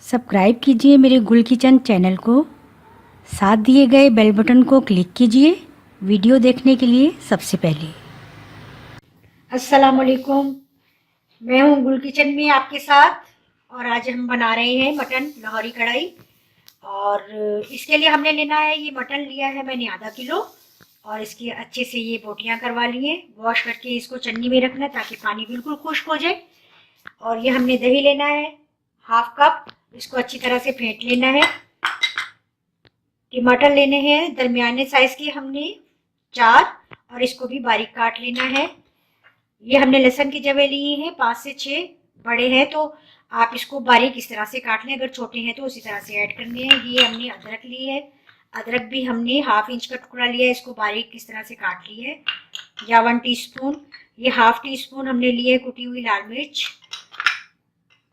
Subscribe कीजिए मेरे गुल किचन चैनल को। साथ दिए गए बेल बटन को क्लिक कीजिए वीडियो देखने के लिए सबसे पहले। अस्सलाम वालेकुम, मैं हूँ गुल किचन में आपके साथ। और आज हम बना रहे हैं मटन लाहौरी कढ़ाई। और इसके लिए हमने लेना है, ये मटन लिया है मैंने आधा किलो। और इसकी अच्छे से ये बोटियां करवा ली हैं, वॉश करके इसको चन्नी में रखना है ताकि पानी बिल्कुल खुश्क हो जाए। और ये हमने दही लेना है हाफ कप, इसको अच्छी तरह से फेंट लेना है। टमाटर लेने हैं दरमियाने साइज के हमने 4, और इसको भी बारीक काट लेना है। ये हमने लहसुन की जवे लिए हैं 5 से 6, बड़े हैं तो आप इसको बारीक इस तरह से काट लें, अगर छोटे हैं तो उसी तरह से ऐड करने हैं। ये हमने अदरक ली है, अदरक भी हमने हाफ इंच का टुकड़ा लिया है, इसको बारीक इस तरह से काट ली है। या 1 टीस्पून, ये हाफ टी स्पून हमने लिए है कुटी हुई लाल मिर्च,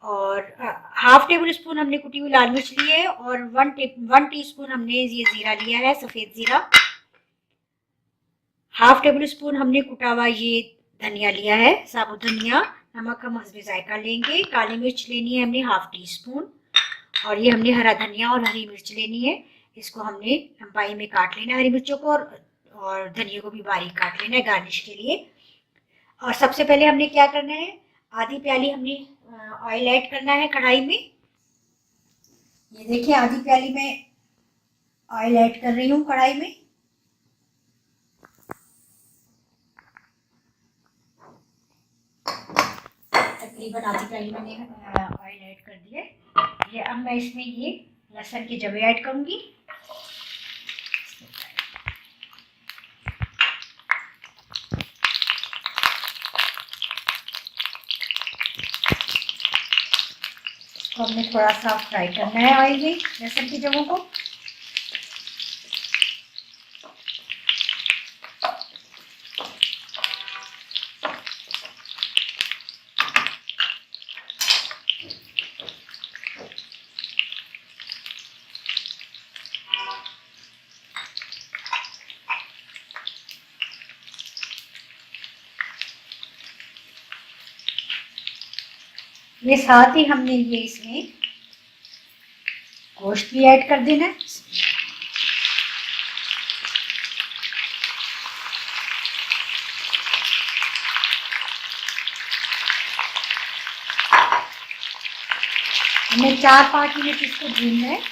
और हाफ टेबल स्पून हमने कुटी हुई लाल मिर्च ली है, और 1 टीस्पून हमने ये जीरा लिया है, सफेद जीरा। हाफ टेबल स्पून हमने कुटा हुआ ये धनिया लिया है, साबुत धनिया। नमक हम हस्बे जायका लेंगे। काली मिर्च लेनी है हमने हाफ टी स्पून, और ये हमने हरा धनिया और हरी मिर्च लेनी है, इसको हमने लंबाई में काट लेना है हरी मिर्चों को, और धनिया को भी बारीक काट लेना है गार्निश के लिए। और सबसे पहले हमने क्या करना है, आधी प्याली हमने ऑयल ऐड करना है कढ़ाई में। ये देखिए आधी प्याली में ऑयल ऐड कर रही हूँ कढ़ाई में। तकरीबन आधी प्याली मैंने ऑयल ऐड कर दिया। ये अब मैं इसमें ये लहसुन के जवे ऐड करूंगी। तो हमने थोड़ा सा फ्राई करना है ऑयल में लहसुन की जवों को। ये साथ ही हमने ये इसमें गोश्त भी ऐड कर देना है। हमें 4-5 मिनट इसको भूनना है।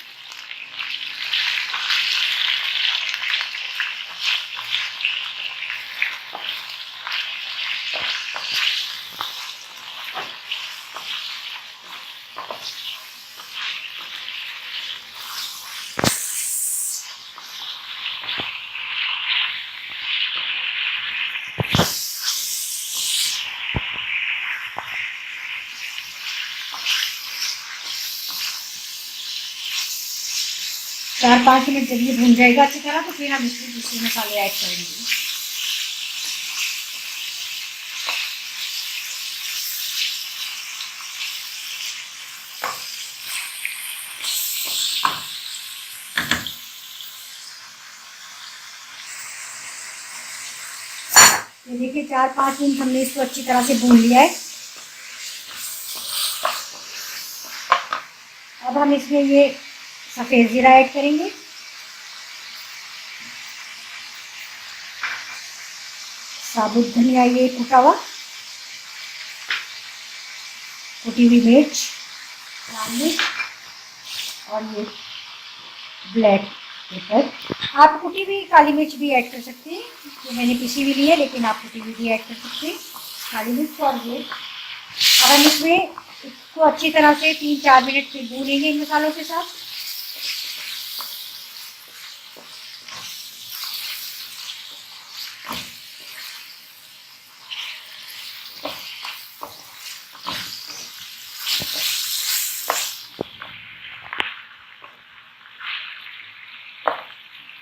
चार 5 मिनट जब ये भून जाएगा अच्छी तरह, तो फिर हम इसमें दूसरे मसाले ऐड करेंगे। ये देखिए 4-5 मिनट हमने इसको अच्छी तरह से भून लिया है। अब हम इसमें ये सफ़ेद जीरा ऐड करेंगे, साबुत धनिया ये कुटा हुआ, कुटी हुई मिर्च, लाल मिर्च, और ये ब्लैक पेपर। आप कुटी हुई काली मिर्च भी ऐड कर सकते हैं, ये मैंने पिसी हुई ली है, लेकिन आप कुटी हुई भी ऐड कर सकते हैं काली मिर्च। और ये अब हम इसमें इसको अच्छी तरह से 3-4 मिनट फिर भूनेंगे इन मसालों के साथ।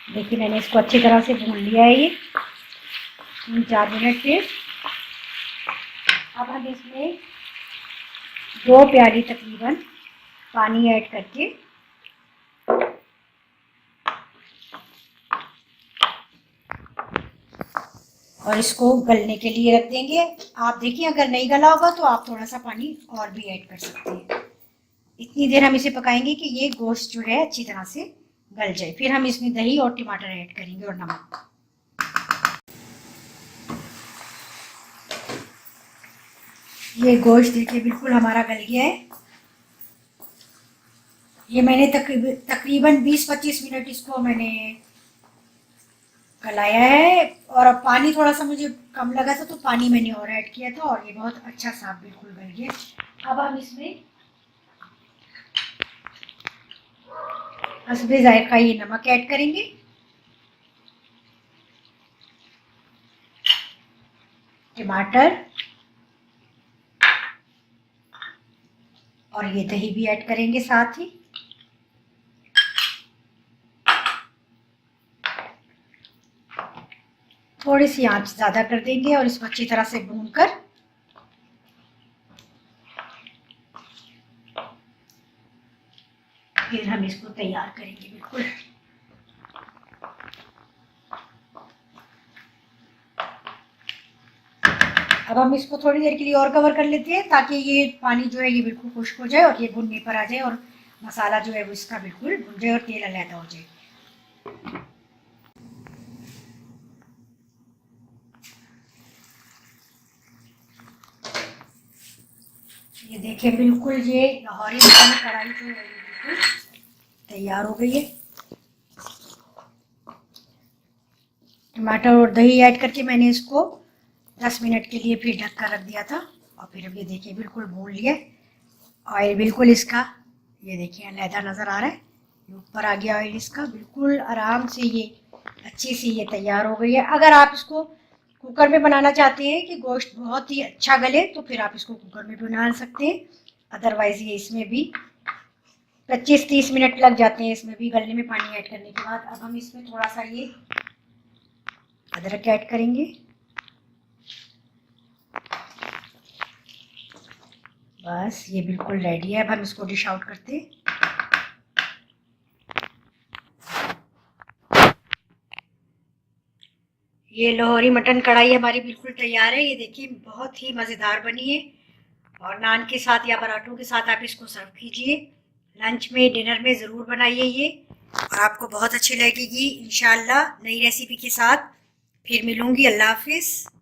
देखिए मैंने इसको अच्छी तरह से भून लिया है ये 3-4 मिनट फिर। अब हम इसमें 2 प्याली तकरीबन पानी ऐड करके और इसको गलने के लिए रख देंगे। आप देखिए अगर नहीं गला होगा तो आप थोड़ा सा पानी और भी ऐड कर सकते हैं। इतनी देर हम इसे पकाएंगे कि ये गोश्त जो है अच्छी तरह से गल जाए। फिर हम इसमें दही और टमाटर ऐड करेंगे और नमक। ये गोश्त देखिए बिल्कुल हमारा गल गया है। ये मैंने तकरीबन 20-25 मिनट इसको मैंने गलाया है। और अब पानी थोड़ा सा मुझे कम लगा था तो पानी मैंने और ऐड किया था और ये बहुत अच्छा साफ बिल्कुल गल गया। अब हम इसमें हस्बे जायका ये नमक ऐड करेंगे। टमाटर और ये दही भी ऐड करेंगे साथ ही। थोड़ी सी आंच ज़्यादा कर देंगे और इसको अच्छी तरह से भूनकर फिर हम इसको तैयार करेंगे बिल्कुल। अब हम इसको थोड़ी देर के लिए और कवर कर लेते हैं ताकि ये पानी जो है ये बिल्कुल खुश्क हो जाए और ये भुनने पर आ जाए और मसाला जो है वो इसका बिल्कुल भुन जाए और तेल अलग हो जाए। ये देखिए बिल्कुल ये लाहौरी मटन कढ़ाई जो है बिल्कुल तैयार हो गई है। टमाटर और दही ऐड करके मैंने इसको 10 मिनट के लिए फिर ढक कर रख दिया था और फिर अब ये देखिए बिल्कुल भून लिया। ऑयल बिल्कुल इसका ये देखिए अलहदा नज़र आ रहा है, ये ऊपर आ गया ऑयल इसका। बिल्कुल आराम से ये अच्छी सी ये तैयार हो गई है। अगर आप इसको कुकर में बनाना चाहते हैं कि गोश्त बहुत ही अच्छा गले तो फिर आप इसको कुकर में भी बना सकते हैं। अदरवाइज़ ये इसमें भी 25-30 मिनट लग जाते हैं इसमें भी गलने में पानी ऐड करने के बाद। अब हम इसमें थोड़ा सा ये अदरक ऐड करेंगे। बस ये बिल्कुल रेडी है। अब हम इसको डिश आउट करते हैं। ये लाहौरी मटन कढ़ाई हमारी बिल्कुल तैयार है। ये देखिए बहुत ही मज़ेदार बनी है और नान के साथ या पराठों के साथ आप इसको सर्व कीजिए। लंच में डिनर में ज़रूर बनाइए ये और आपको बहुत अच्छी लगेगी इंशाल्लाह। नई रेसिपी के साथ फिर मिलूँगी। अल्लाह हाफिज़।